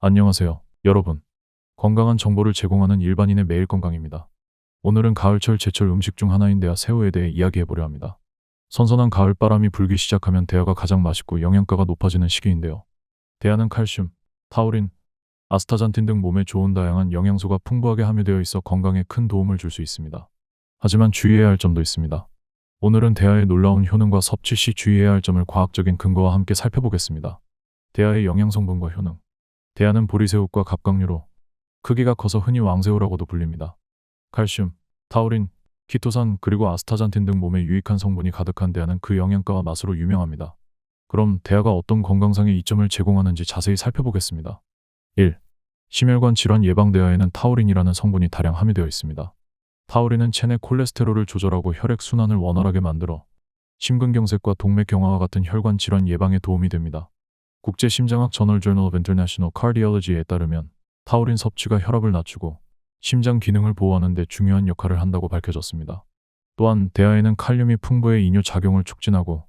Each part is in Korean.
안녕하세요, 여러분. 건강한 정보를 제공하는 일반인의 매일 건강입니다. 오늘은 가을철 제철 음식 중 하나인 대하 새우에 대해 이야기해보려 합니다. 선선한 가을 바람이 불기 시작하면 대하가 가장 맛있고 영양가가 높아지는 시기인데요. 대하는 칼슘, 타우린, 아스타잔틴 등 몸에 좋은 다양한 영양소가 풍부하게 함유되어 있어 건강에 큰 도움을 줄 수 있습니다. 하지만 주의해야 할 점도 있습니다. 오늘은 대하의 놀라운 효능과 섭취 시 주의해야 할 점을 과학적인 근거와 함께 살펴보겠습니다. 대하의 영양성분과 효능. 대하는 보리새우과 갑각류로 크기가 커서 흔히 왕새우라고도 불립니다. 칼슘, 타우린, 키토산 그리고 아스타잔틴 등 몸에 유익한 성분이 가득한 대하는 그 영양가와 맛으로 유명합니다. 그럼 대하가 어떤 건강상의 이점을 제공하는지 자세히 살펴보겠습니다. 1. 심혈관 질환 예방. 대하에는 타우린이라는 성분이 다량 함유되어 있습니다. 타우린은 체내 콜레스테롤을 조절하고 혈액 순환을 원활하게 만들어 심근경색과 동맥경화와 같은 혈관 질환 예방에 도움이 됩니다. 국제심장학 저널 Journal of International Cardiology에 따르면 타우린 섭취가 혈압을 낮추고 심장 기능을 보호하는 데 중요한 역할을 한다고 밝혀졌습니다. 또한 대하에는 칼륨이 풍부해 이뇨 작용을 촉진하고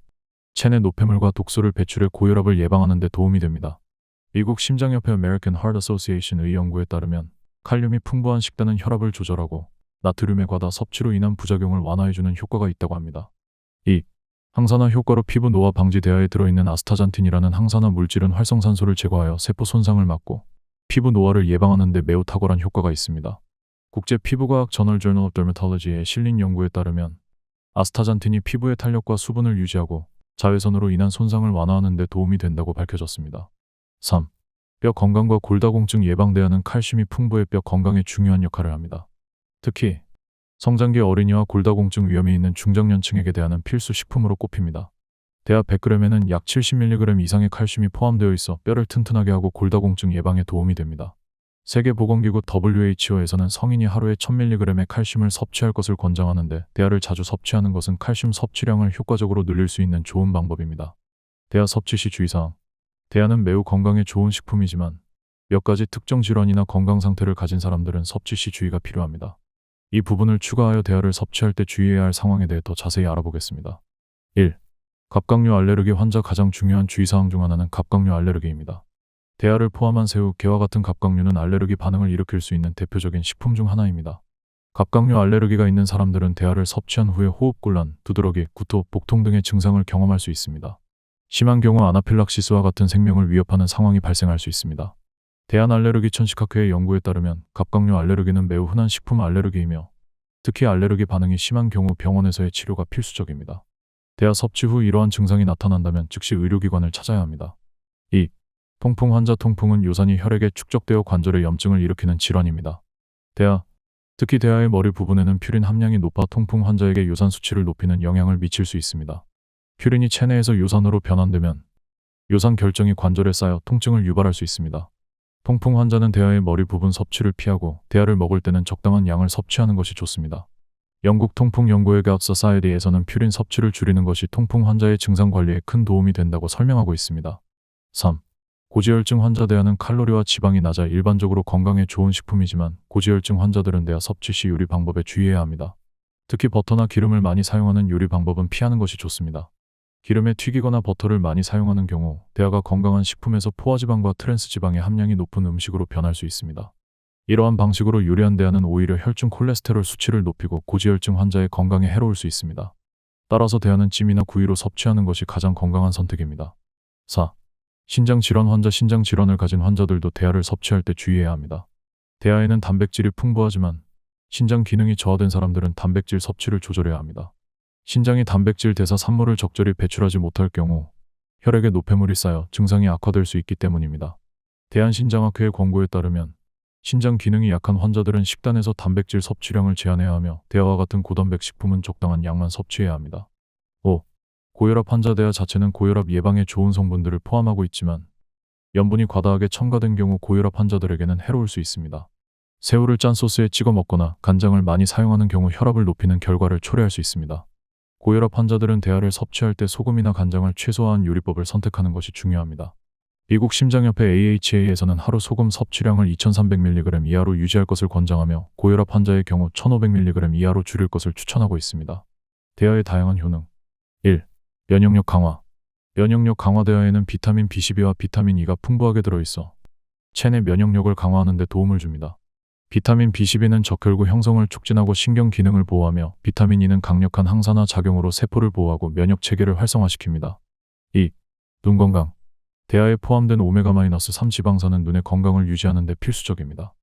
체내 노폐물과 독소를 배출해 고혈압을 예방하는 데 도움이 됩니다. 미국 심장협회 American Heart Association의 연구에 따르면 칼륨이 풍부한 식단은 혈압을 조절하고 나트륨의 과다 섭취로 인한 부작용을 완화해주는 효과가 있다고 합니다. 2. 항산화 효과로 피부 노화 방지. 대하에 들어있는 아스타잔틴이라는 항산화 물질은 활성산소를 제거하여 세포 손상을 막고 피부 노화를 예방하는 데 매우 탁월한 효과가 있습니다. 국제 피부과학 저널 Journal of Dermatology에 실린 연구에 따르면 아스타잔틴이 피부의 탄력과 수분을 유지하고 자외선으로 인한 손상을 완화하는 데 도움이 된다고 밝혀졌습니다. 3. 뼈 건강과 골다공증 예방. 대하는 칼슘이 풍부해 뼈 건강에 중요한 역할을 합니다. 특히 성장기 어린이와 골다공증 위험이 있는 중장년층에게 대하는 필수 식품으로 꼽힙니다. 대하 100g에는 약 70mg 이상의 칼슘이 포함되어 있어 뼈를 튼튼하게 하고 골다공증 예방에 도움이 됩니다. 세계보건기구 WHO에서는 성인이 하루에 1000mg의 칼슘을 섭취할 것을 권장하는데 대하를 자주 섭취하는 것은 칼슘 섭취량을 효과적으로 늘릴 수 있는 좋은 방법입니다. 대하 섭취 시 주의사항. 대하는 매우 건강에 좋은 식품이지만 몇 가지 특정 질환이나 건강 상태를 가진 사람들은 섭취 시 주의가 필요합니다. 이 부분을 추가하여 대하를 섭취할 때 주의해야 할 상황에 대해 더 자세히 알아보겠습니다. 1. 갑각류 알레르기 환자. 가장 중요한 주의사항 중 하나는 갑각류 알레르기입니다. 대하를 포함한 새우, 게와 같은 갑각류는 알레르기 반응을 일으킬 수 있는 대표적인 식품 중 하나입니다. 갑각류 알레르기가 있는 사람들은 대하를 섭취한 후에 호흡곤란, 두드러기, 구토, 복통 등의 증상을 경험할 수 있습니다. 심한 경우 아나필락시스와 같은 생명을 위협하는 상황이 발생할 수 있습니다. 대한알레르기 천식학회의 연구에 따르면 갑각류 알레르기는 매우 흔한 식품 알레르기이며 특히 알레르기 반응이 심한 경우 병원에서의 치료가 필수적입니다. 대하 섭취 후 이러한 증상이 나타난다면 즉시 의료기관을 찾아야 합니다. 2. 통풍 환자. 통풍은 요산이 혈액에 축적되어 관절에 염증을 일으키는 질환입니다. 대하, 특히 대하의 머리 부분에는 퓨린 함량이 높아 통풍 환자에게 요산 수치를 높이는 영향을 미칠 수 있습니다. 퓨린이 체내에서 요산으로 변환되면 요산 결정이 관절에 쌓여 통증을 유발할 수 있습니다. 통풍 환자는 대하의 머리 부분 섭취를 피하고 대하를 먹을 때는 적당한 양을 섭취하는 것이 좋습니다. 영국 통풍 연구회 갓 소사이어티에서는 퓨린 섭취를 줄이는 것이 통풍 환자의 증상 관리에 큰 도움이 된다고 설명하고 있습니다. 3. 고지혈증 환자. 대하는 칼로리와 지방이 낮아 일반적으로 건강에 좋은 식품이지만 고지혈증 환자들은 대하 섭취 시 요리 방법에 주의해야 합니다. 특히 버터나 기름을 많이 사용하는 요리 방법은 피하는 것이 좋습니다. 기름에 튀기거나 버터를 많이 사용하는 경우 대하가 건강한 식품에서 포화지방과 트랜스지방의 함량이 높은 음식으로 변할 수 있습니다. 이러한 방식으로 요리한 대하는 오히려 혈중 콜레스테롤 수치를 높이고 고지혈증 환자의 건강에 해로울 수 있습니다. 따라서 대하는 찜이나 구이로 섭취하는 것이 가장 건강한 선택입니다. 4. 신장질환 환자. 신장질환을 가진 환자들도 대하를 섭취할 때 주의해야 합니다. 대하에는 단백질이 풍부하지만 신장 기능이 저하된 사람들은 단백질 섭취를 조절해야 합니다. 신장이 단백질 대사 산물을 적절히 배출하지 못할 경우 혈액에 노폐물이 쌓여 증상이 악화될 수 있기 때문입니다. 대한신장학회의 권고에 따르면 신장 기능이 약한 환자들은 식단에서 단백질 섭취량을 제한해야 하며 대하와 같은 고단백 식품은 적당한 양만 섭취해야 합니다. 5. 고혈압 환자. 대하 자체는 고혈압 예방에 좋은 성분들을 포함하고 있지만 염분이 과다하게 첨가된 경우 고혈압 환자들에게는 해로울 수 있습니다. 새우를 짠 소스에 찍어 먹거나 간장을 많이 사용하는 경우 혈압을 높이는 결과를 초래할 수 있습니다. 고혈압 환자들은 대하를 섭취할 때 소금이나 간장을 최소화한 요리법을 선택하는 것이 중요합니다. 미국 심장협회 AHA에서는 하루 소금 섭취량을 2300mg 이하로 유지할 것을 권장하며 고혈압 환자의 경우 1500mg 이하로 줄일 것을 추천하고 있습니다. 대하의 다양한 효능. 1. 면역력 강화. 면역력 강화. 대하에는 비타민 B12와 비타민 E가 풍부하게 들어있어 체내 면역력을 강화하는 데 도움을 줍니다. 비타민 B12는 적혈구 형성을 촉진하고 신경 기능을 보호하며 비타민 E는 강력한 항산화 작용으로 세포를 보호하고 면역 체계를 활성화시킵니다. 2. 눈 건강. 대하에 포함된 오메가-3 지방산은 눈의 건강을 유지하는 데 필수적입니다.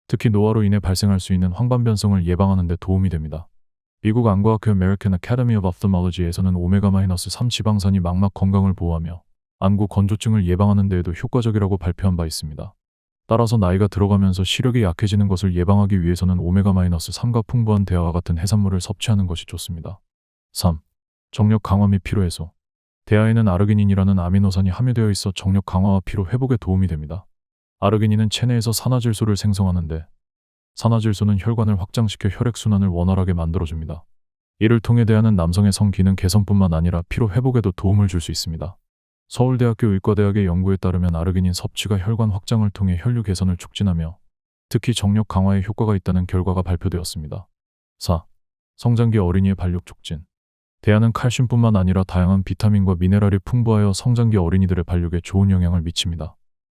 특히 노화로 인해 발생할 수 있는 황반 변성을 예방하는 데 도움이 됩니다. 미국 안과학회 American Academy of Ophthalmology에서는 오메가-3 지방산이 망막 건강을 보호하며 안구 건조증을 예방하는 데에도 효과적이라고 발표한 바 있습니다. 따라서 나이가 들어가면서 시력이 약해지는 것을 예방하기 위해서는 오메가-3가 풍부한 대하와 같은 해산물을 섭취하는 것이 좋습니다. 3. 정력 강화 및 피로 해소. 대하에는 아르기닌이라는 아미노산이 함유되어 있어 정력 강화와 피로 회복에 도움이 됩니다. 아르기닌은 체내에서 산화질소를 생성하는데 산화질소는 혈관을 확장시켜 혈액순환을 원활하게 만들어줍니다. 이를 통해 대하는 남성의 성 기능 개선뿐만 아니라 피로 회복에도 도움을 줄 수 있습니다. 서울대학교 의과대학의 연구에 따르면 아르기닌 섭취가 혈관 확장을 통해 혈류 개선을 촉진하며 특히 정력 강화에 효과가 있다는 결과가 발표되었습니다. 4. 성장기 어린이의 발육 촉진. 대하는 칼슘뿐만 아니라 다양한 비타민과 미네랄이 풍부하여 성장기 어린이들의 발육에 좋은 영향을 미칩니다.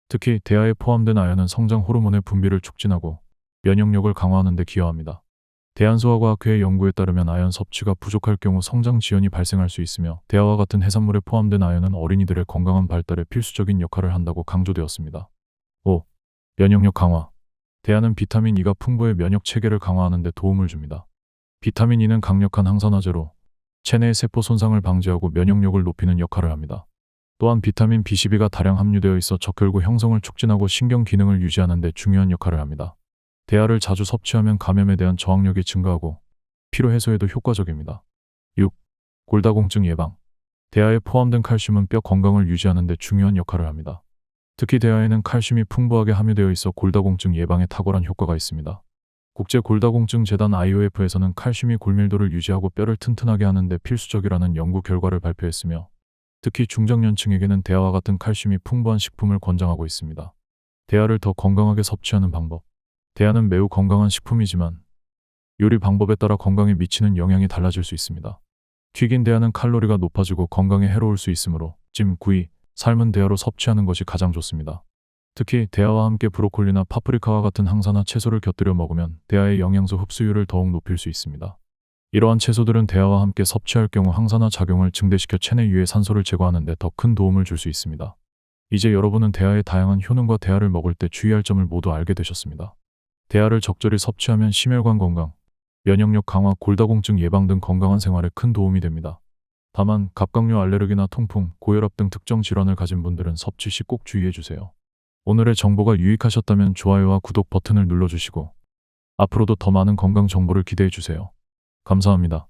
특히 대하에 포함된 아연은 성장 호르몬의 분비를 촉진하고 면역력을 강화하는 데 기여합니다. 대한소아과학회의 연구에 따르면 아연 섭취가 부족할 경우 성장 지연이 발생할 수 있으며 대하와 같은 해산물에 포함된 아연은 어린이들의 건강한 발달에 필수적인 역할을 한다고 강조되었습니다. 5. 면역력 강화. 대하는 비타민 E가 풍부해 면역 체계를 강화하는 데 도움을 줍니다. 비타민 E는 강력한 항산화제로 체내의 세포 손상을 방지하고 면역력을 높이는 역할을 합니다. 또한 비타민 B12가 다량 함유되어 있어 적혈구 형성을 促진하고 신경 기능을 유지하는 데 중요한 역할을 합니다. 대하를 자주 섭취하면 감염에 대한 저항력이 증가하고 피로 해소에도 효과적입니다. 6. 골다공증 예방. 대하에 포함된 칼슘은 뼈 건강을 유지하는 데 중요한 역할을 합니다. 특히 대하에는 칼슘이 풍부하게 함유되어 있어 골다공증 예방에 탁월한 효과가 있습니다. 국제골다공증재단 IOF에서는 칼슘이 골밀도를 유지하고 뼈를 튼튼하게 하는 데 필수적이라는 연구 결과를 발표했으며 특히 중장년층에게는 대하와 같은 칼슘이 풍부한 식품을 권장하고 있습니다. 대하를 더 건강하게 섭취하는 방법. 대하는 매우 건강한 식품이지만 요리 방법에 따라 건강에 미치는 영향이 달라질 수 있습니다. 튀긴 대하는 칼로리가 높아지고 건강에 해로울 수 있으므로 찜, 구이, 삶은 대하로 섭취하는 것이 가장 좋습니다. 특히 대하와 함께 브로콜리나 파프리카와 같은 항산화 채소를 곁들여 먹으면 대하의 영양소 흡수율을 더욱 높일 수 있습니다. 이러한 채소들은 대하와 함께 섭취할 경우 항산화 작용을 증대시켜 체내 유해 산소를 제거하는 데 더 큰 도움을 줄 수 있습니다. 이제 여러분은 대하의 다양한 효능과 대하를 먹을 때 주의할 점을 모두 알게 되셨습니다. 대하를 적절히 섭취하면 심혈관 건강, 면역력 강화, 골다공증 예방 등 건강한 생활에 큰 도움이 됩니다. 다만 갑각류 알레르기나 통풍, 고혈압 등 특정 질환을 가진 분들은 섭취 시 꼭 주의해 주세요. 오늘의 정보가 유익하셨다면 좋아요와 구독 버튼을 눌러주시고 앞으로도 더 많은 건강 정보를 기대해 주세요. 감사합니다.